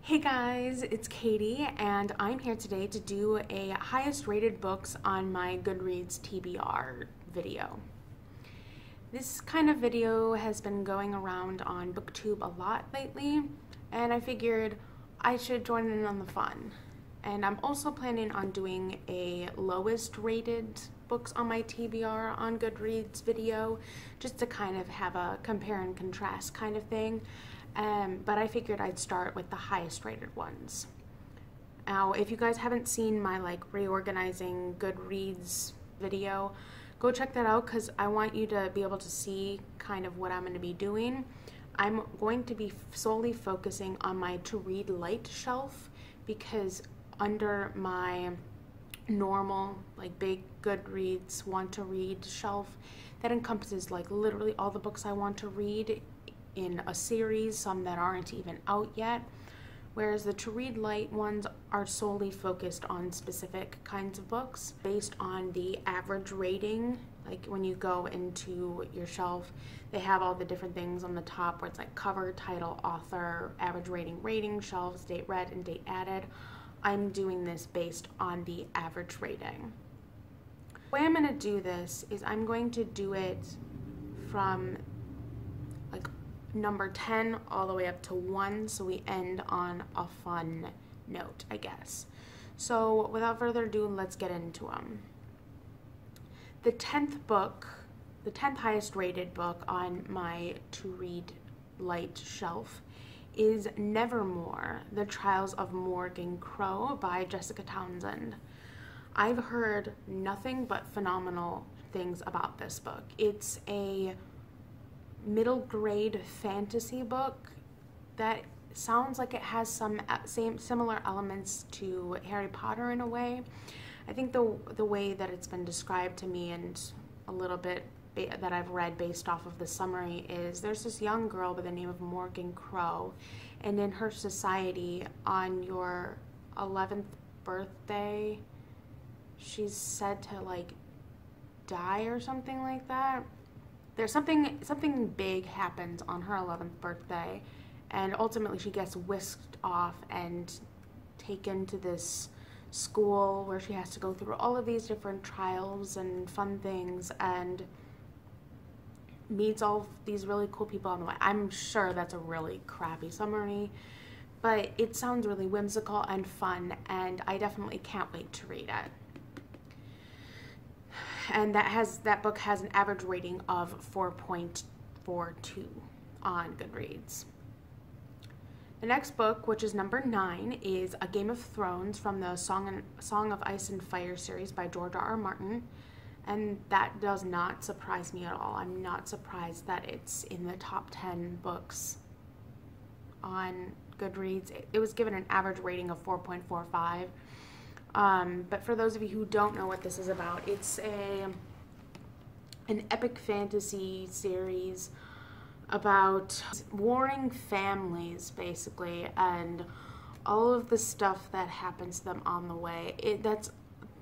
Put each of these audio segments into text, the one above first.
Hey guys, it's Katie and I'm here today to do a highest rated books on my Goodreads TBR video. This kind of video has been going around on BookTube a lot lately, and I figured I should join in on the fun. And I'm also planning on doing a lowest rated books on my TBR on Goodreads video, just to kind of have a compare and contrast kind of thing. But I figured I'd start with the highest rated ones. Now, if you guys haven't seen my reorganizing Goodreads video, go check that out because I want you to be able to see kind of what I'm going to be doing. I'm going to be solely focusing on my to read light shelf, because under my normal big Goodreads want to read shelf, that encompasses literally all the books I want to read in a series, some that aren't even out yet, whereas the to read light ones are solely focused on specific kinds of books based on the average rating. Like when you go into your shelf, they have all the different things on the top where it's like cover, title, author, average rating, shelves, date read, and date added. I'm doing this based on the average rating. The way I'm going to do this is I'm going to do it from number 10 all the way up to 1, so we end on a fun note, I guess. So without further ado, let's get into them. The 10th book, the 10th highest rated book on my to read light shelf, is Nevermore, The Trials of Morgan Crow by Jessica Townsend. I've heard nothing but phenomenal things about this book. It's a middle grade fantasy book that sounds like it has some similar elements to Harry Potter in a way. I think the way that it's been described to me, and a little bit that I've read based off of the summary, is there's this young girl by the name of Morgan Crow, and in her society, on your 11th birthday, she's said to die or something like that. There's something big happens on her 11th birthday, and ultimately she gets whisked off and taken to this school where she has to go through all of these different trials and fun things and meets all of these really cool people on the way. I'm sure that's a really crappy summary, but it sounds really whimsical and fun, and I definitely can't wait to read it. And that book has an average rating of 4.42 on Goodreads. The next book, which is number 9, is A Game of Thrones from the Song of Ice and Fire series by George R.R. Martin. And that does not surprise me at all. I'm not surprised that it's in the top 10 books on Goodreads. It was given an average rating of 4.45. But for those of you who don't know what this is about, it's an epic fantasy series about warring families, basically, and all of the stuff that happens to them on the way. That's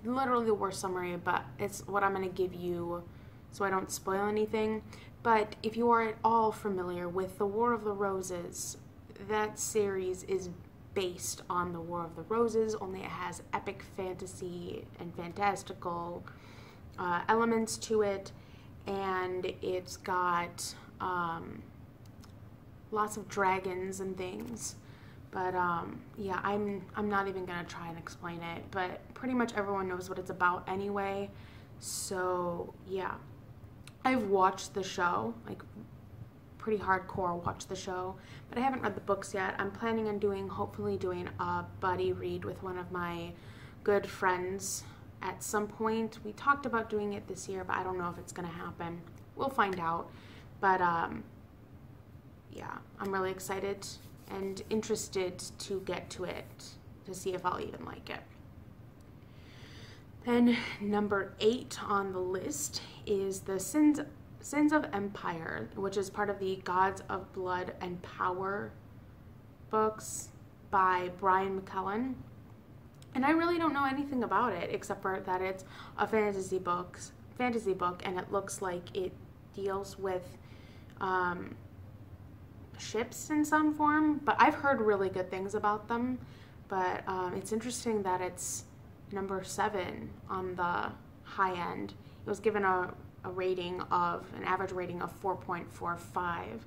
literally the worst summary, but it's what I'm going to give you so I don't spoil anything. But if you are at all familiar with the War of the Roses, that series is based on the War of the Roses, only it has epic fantasy and fantastical elements to it, and it's got lots of dragons and things. But yeah, I'm not even gonna try and explain it, but pretty much everyone knows what it's about anyway. So yeah, I've watched the show, pretty hardcore watch the show, but I haven't read the books yet. I'm planning on hopefully doing a buddy read with one of my good friends at some point. We talked about doing it this year, but I don't know if it's gonna happen. We'll find out. But yeah, I'm really excited and interested to get to it to see if I'll even like it. Then number 8 on the list is the Sins of Empire, which is part of the Gods of Blood and Power books by Brian McKellen. And I really don't know anything about it except for that it's a fantasy book, and it looks like it deals with ships in some form, but I've heard really good things about them. But it's interesting that it's number 7 on the high end. It was given an average rating of 4.45.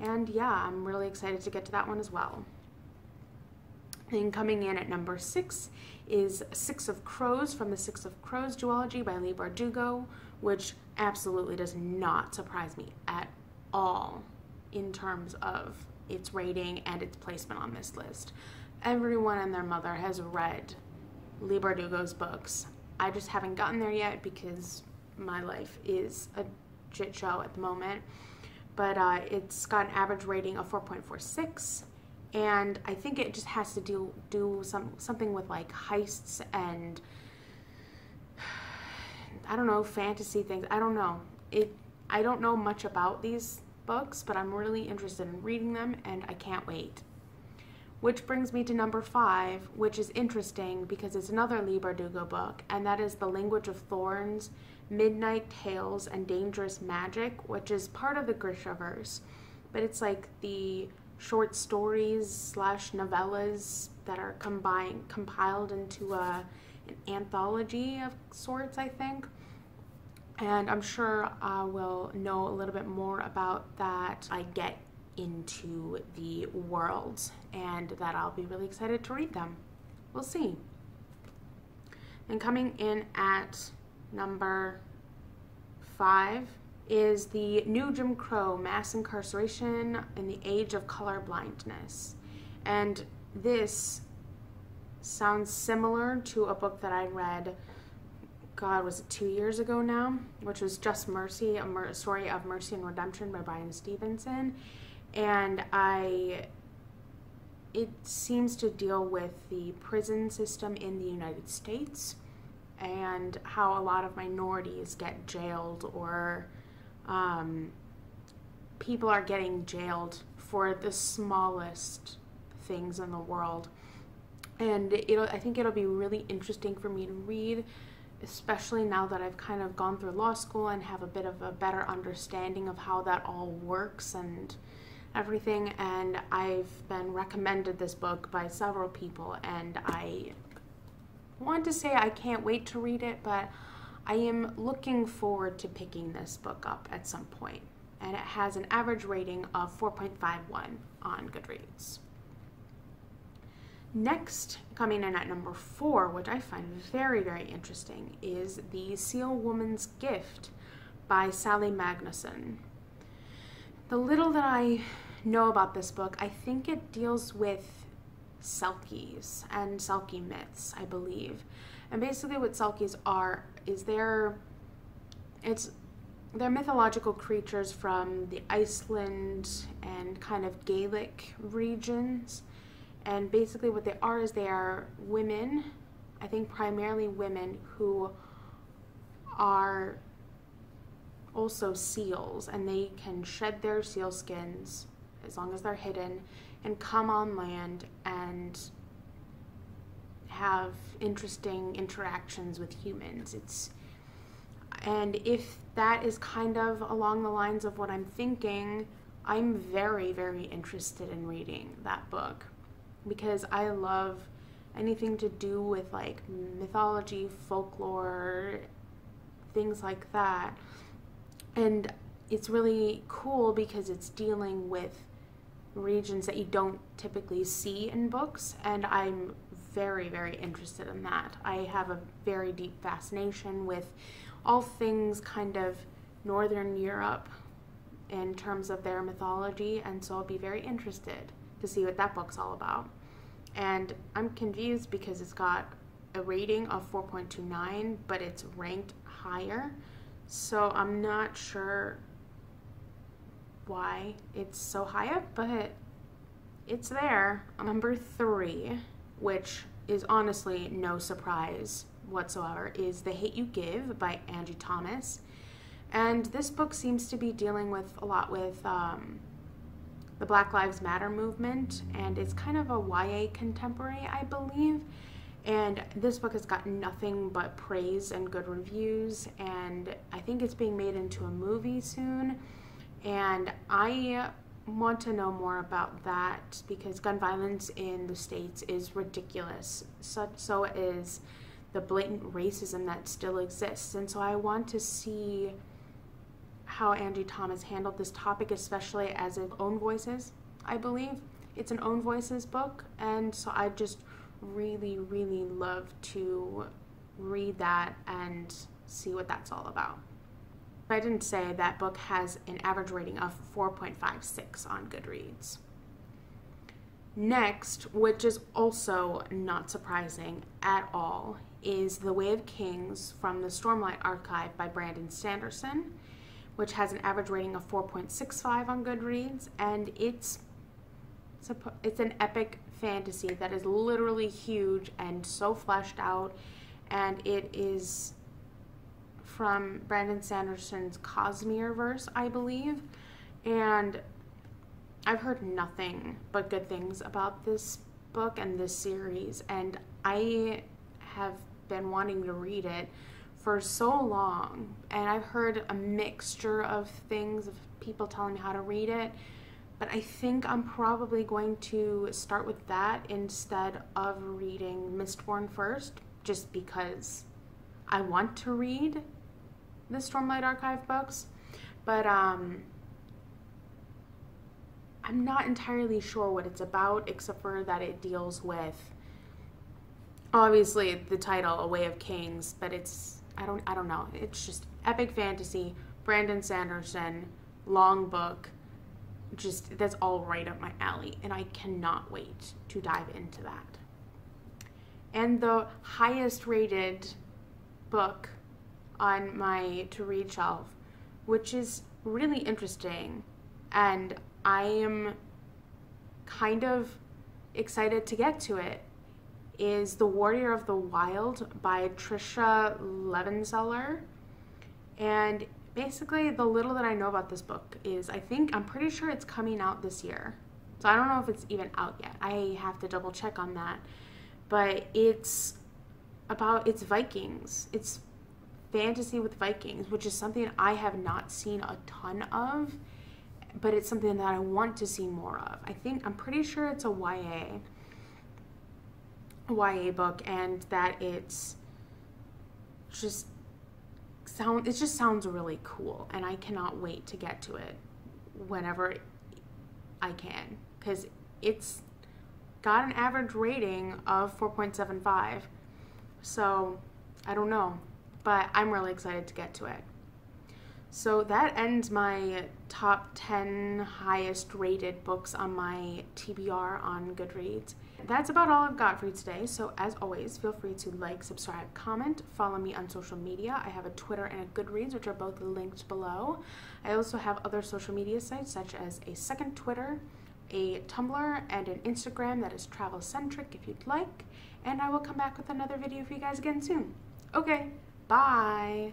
And yeah, I'm really excited to get to that one as well. And coming in at number 6 is Six of Crows from the Six of Crows duology by Leigh Bardugo, which absolutely does not surprise me at all in terms of its rating and its placement on this list. Everyone and their mother has read Leigh Bardugo's books. I just haven't gotten there yet because my life is a shit show at the moment. But it's got an average rating of 4.46. And I think it just has to do something with like heists and I don't know, fantasy things. I don't know. I don't know much about these books, but I'm really interested in reading them and I can't wait. Which brings me to number 5, which is interesting because it's another Leigh Bardugo book, and that is The Language of Thorns, Midnight Tales and Dangerous Magic, which is part of the Grishaverse. But it's like the short stories / novellas that are compiled into an anthology of sorts, I think. And I'm sure I will know a little bit more about that I get into the world, and that I'll be really excited to read them. We'll see. And coming in at number 5 is the New Jim Crow, Mass Incarceration in the Age of Color Blindness. And this sounds similar to a book that I read, God, was it 2 years ago now? Which was Just Mercy, a story of mercy and redemption by Bryan Stevenson. And it seems to deal with the prison system in the United States and how a lot of minorities get jailed, or people are getting jailed for the smallest things in the world. And I think it'll be really interesting for me to read, especially now that I've kind of gone through law school and have a bit of a better understanding of how that all works and everything. And I've been recommended this book by several people, and I want to say I can't wait to read it, but I am looking forward to picking this book up at some point. And it has an average rating of 4.51 on Goodreads. Next, coming in at number 4, which I find very, very interesting, is The Seal Woman's Gift by Sally Magnuson. The little that I know about this book, I think it deals with Selkies and Selkie myths, I believe. And basically what Selkies are is they're mythological creatures from the Iceland and kind of Gaelic regions. And basically what they are is they are women, I think primarily women, who are also seals, and they can shed their seal skins as long as they're hidden and come on land and have interesting interactions with humans. And if that is kind of along the lines of what I'm thinking, I'm very, very interested in reading that book, because I love anything to do with like mythology, folklore, things like that. And it's really cool because it's dealing with regions that you don't typically see in books, and I'm very, very interested in that. I have a very deep fascination with all things kind of Northern Europe in terms of their mythology, and so I'll be very interested to see what that book's all about. And I'm confused because it's got a rating of 4.29, but it's ranked higher, so I'm not sure why it's so high up, but it's there. Number 3, which is honestly no surprise whatsoever, is The Hate U Give by Angie Thomas. And this book seems to be dealing with a lot with the Black Lives Matter movement, and it's kind of a YA contemporary, I believe. And this book has gotten nothing but praise and good reviews, and I think it's being made into a movie soon. And I want to know more about that because gun violence in the States is ridiculous. So is the blatant racism that still exists. And so I want to see how Angie Thomas handled this topic, especially as its own voices, I believe. It's an own voices book, and so I just really, really love to read that and see what that's all about. I didn't say that book has an average rating of 4.56 on Goodreads. Next, which is also not surprising at all, is The Way of Kings from the Stormlight Archive by Brandon Sanderson, which has an average rating of 4.65 on Goodreads, and it's an epic fantasy that is literally huge and so fleshed out, and it is from Brandon Sanderson's Cosmere-verse, I believe, and I've heard nothing but good things about this book and this series, and I have been wanting to read it for so long, and I've heard a mixture of things, of people telling me how to read it, but I think I'm probably going to start with that instead of reading Mistborn first, just because I want to read the Stormlight Archive books, but I'm not entirely sure what it's about, except for that it deals with, obviously, the title, A Way of Kings, but it's, I don't know, it's just epic fantasy, Brandon Sanderson, long book, just, that's all right up my alley, and I cannot wait to dive into that. And the highest rated book on my to-read shelf, which is really interesting, and I am kind of excited to get to it, is The Warrior of the Wild by Trisha Levenseller. And basically the little that I know about this book is I'm pretty sure it's coming out this year. So I don't know if it's even out yet. I have to double check on that. But it's Vikings. It's fantasy with Vikings, which is something I have not seen a ton of, but it's something that I want to see more of. I'm pretty sure it's a YA book, and that it just sounds really cool, and I cannot wait to get to it whenever I can, because it's got an average rating of 4.75, so I don't know, but I'm really excited to get to it. So that ends my top 10 highest rated books on my TBR on Goodreads. That's about all I've got for you today. So as always, feel free to like, subscribe, comment, follow me on social media. I have a Twitter and a Goodreads, which are both linked below. I also have other social media sites such as a second Twitter, a Tumblr, and an Instagram that is travel centric if you'd like. And I will come back with another video for you guys again soon. Okay, bye.